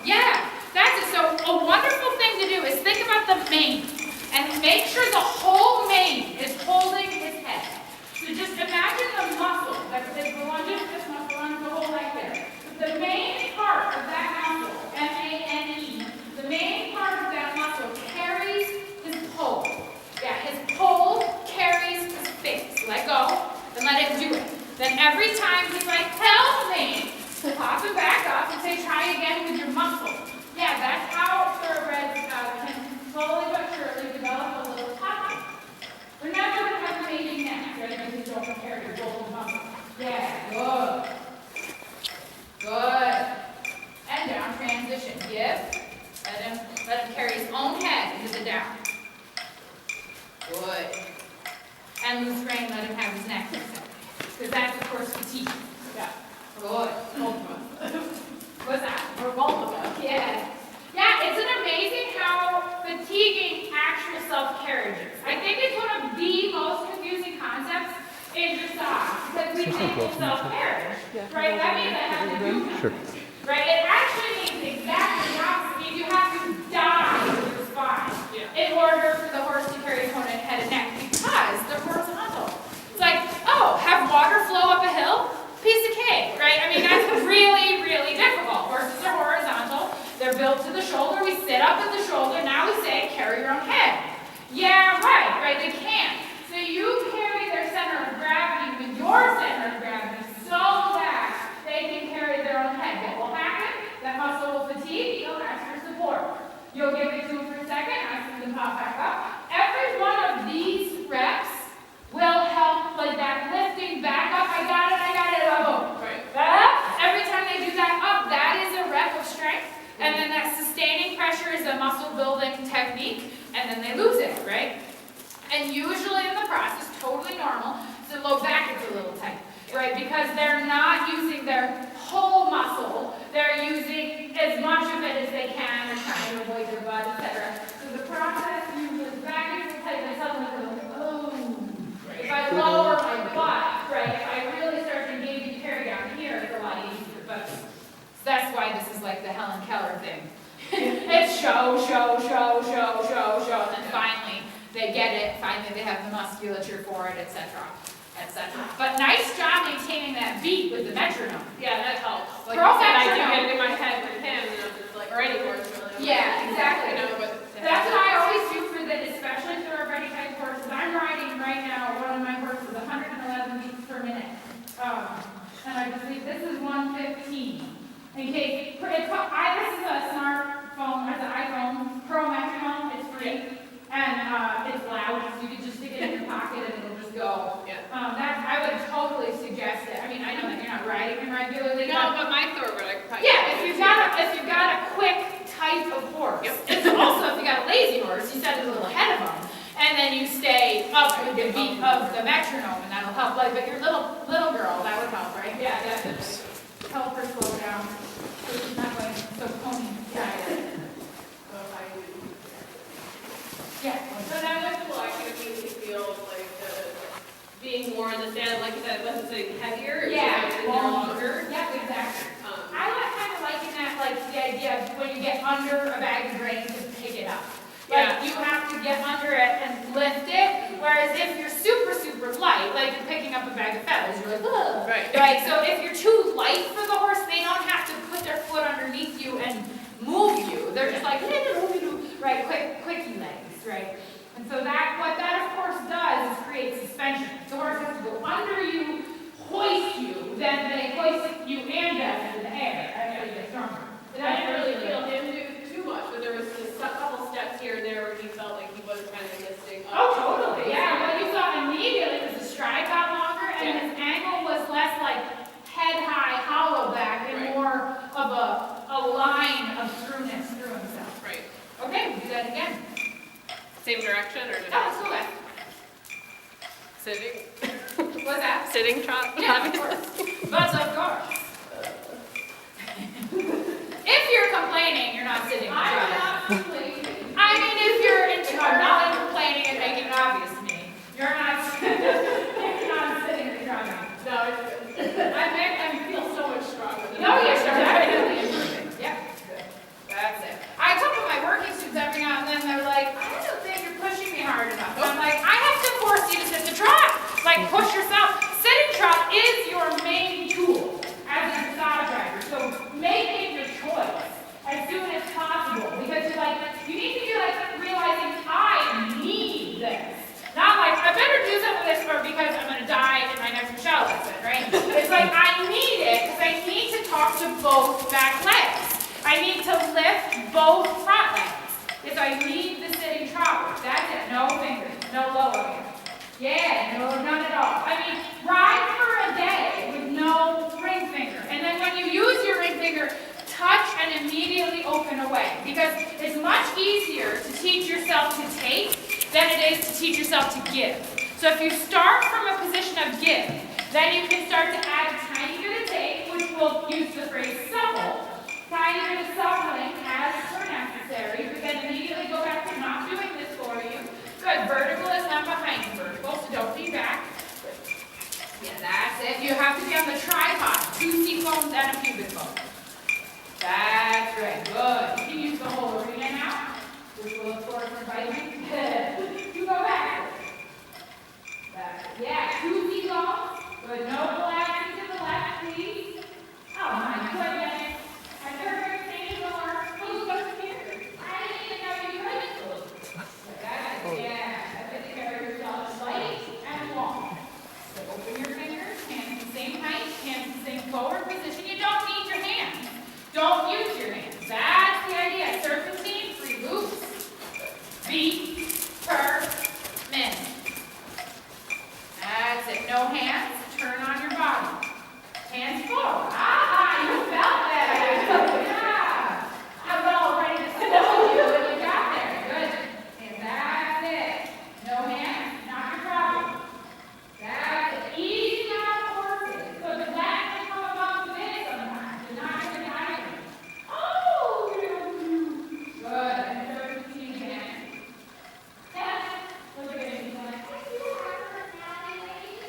Yeah, that's it. So a wonderful thing to do is think about the mane and make sure the whole mane is holding his head. So just imagine the muscle that is the lunges, this muscle runs the whole leg there. The main part of that muscle, M-A-N-E, the main part of that muscle carries his pole. Yeah, his pole carries his face. Let go and let it do it. Then every time he's like, help me, pop it back up and say, try again with your muscle. Yeah, that's how thoroughbreds can slowly but surely develop a little pocket. They're not going to have amazing necks, right? Because you don't carry your golden muscle. Yeah, good. Good. And down transition. Give. Let him carry his own head into the down. Good. And loose rein, let him have his neck. Because that's, of course, fatigue. Yeah. Good. What's that? Or both of them. Yeah. Yeah, it's an amazing how fatiguing actual self-carriage is. I think it's one of the most confusing concepts in dressage because we think it's self-carriage, right? That means I have to do nothing, right? It actually means exactly the opposite. It means you have to die with your spine in order for the horse to carry his own head and neck because they're horizontal. It's like, oh, have water flow up a hill? Piece of cake, right? I mean, that's really, really difficult. Horses are horizontal. They're built to the shoulder. We sit up at the shoulder. Now we say, carry your own head. Yeah, right? They can't. So you carry their center of gravity with your center of gravity so that they can carry their own head. What will happen? That muscle will fatigue. You'll ask for support. You'll give it to them for a second. Ask them to pop back up. Every one of these reps will help like that lifting back up. I got it, oh. Right. Every time they do that up, that is a rep of strength. And then that sustaining pressure is a muscle building technique. And then they lose it, right? And usually in the process, totally normal, the low back is a little tight, right? Because they're not using their whole muscle. They're using as much of it as they can. They're trying to avoid their butt, etc. So the process usually is back is tight and suddenly they're like, oh. If I lower my butt, right, if I really start to engage the carry down here, it's a lot easier. But that's why this is like the Helen Keller thing. It's show, and then finally they get it, finally they have the musculature for it, etc., etc. But nice job maintaining that beat with the metronome. Yeah, that helps. Like you said, I do get it in my head with him, like, or any horse really. Yeah, exactly. That's what I always do for the, especially thoroughbred type horses. I'm riding right now, one of my horses, 111 beats per minute. And I believe this is 115. In case, this is a smartphone, it's an iPhone Pro metronome, it's free, and it's loud, so you can just stick it in your pocket and it'll just go. Yeah. I would totally suggest it. I mean, I know that you're not riding them regularly. No, but my thoroughbred, I could probably. Yeah, if you've got a quick type of horse. Yep. It's also, if you got a lazy horse, you set it a little ahead of them, and then you stay up with the beat of the metronome, and that'll help. Like, but your little girl, that would help, right? Yeah, definitely. Help her slow down. So she's not going so pony diet. Yeah. So that was cool. I could immediately feel like being more in the stand, like you said, it wasn't sitting heavier. Yeah, longer. Yep, exactly. I kind of liking that, like the idea of when you get under a bag of grain, just pick it up. Like you have to get under it and lift it. Whereas if you're super light, like you're picking up a bag of feathers, you're like, ugh. Right. So if you're too light for the horse, they don't have to put their foot underneath you and move you. They're just like, right, quickie legs, right? And so what that of course does is create suspension. The horse has to go under you, hoist you, then they hoist you and them into the air. That's how you get stronger. And I didn't really feel him do too much, but there was just a couple steps here and there where he felt like he was kind of listing up. Oh, totally. Yeah, what you saw immediately was the stride got longer and his angle was less like head high, hollow back, and more of a line of throughness through himself. Right. Okay, we'll do that again. Same direction or different? Let's go back. Sitting. What's that? Sitting trot? Yeah, of course. But of course. If you're complaining, you're not sitting. I'm not complaining. I mean, if you're not complaining and making it obvious to me, you're not sitting and trotting. No, it's good. I feel so much stronger than No, you're definitely improving. Yeah. talk to both back legs. I need to lift both front legs. If I lead the sitting trot, that's it. No fingers, no lower hand. Yeah, no, none at all. I mean, ride for a day with no ring finger. And then when you use your ring finger, touch and immediately open away. Because it's much easier to teach yourself to take than it is to teach yourself to give. So if you start from a position of give, then you can start to add a tiny bit of take, which we'll use the phrase supple. Tiny bit of suppling as per necessary, but then immediately go back to not doing this for you. Good. Vertical is not behind vertical, so don't be back. Yeah, that's it. You have to be on the tripod. 2 seat bones and a pubic bone. That's right. Good. You can use the whole arena now, which will of course invite me. You go back. That's it. Yeah, 2 seat bones. Good. No collapsing to the left, please. Oh my goodness. I never seen more. Who's going here? I didn't even know you could. That's it. Yeah. That's it. Carry yourself light and long. So open your fingers. Hands in the same height. Hands in the same forward position. You don't need your hands. Don't use your hands. That's the idea. Serpentine, 3 loops. Beat per minute. That's it. No hands. Turn on your body. Hands forward. Ah, you felt that. Yeah. I was all ready to snow you when you got there. Good. And that's it. No hands. Not your problem. That's it. Easy on horses. So the back can come above the bit sometimes. And not even hiding. Oh, good. And serpentine again. Look at me. Like, I do have personality, lady.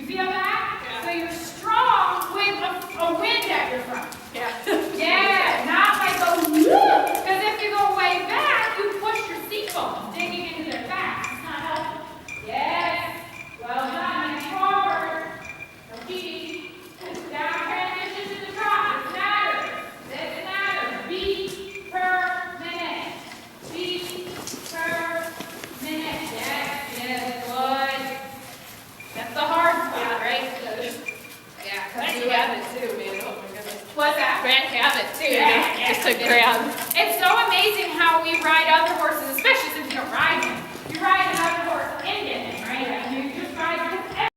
feel that? Yeah. So you're strong with a wind at your front. Yeah. Yeah, not like go, because if you go way back, you push your seat bones digging into their back. It's not helpful. Yes. Well done. And forward. No cheating. Down transition to the trot. It matters. It matters. Beat per minute. Beat per minute. Yes, good. That's the hard spot, right? Yeah, Brad because you have it too, man. Oh my goodness. What's that? Brad have it too. Yeah, Just to grab. It's so amazing how we ride other horses, especially since you don't ride them. You ride another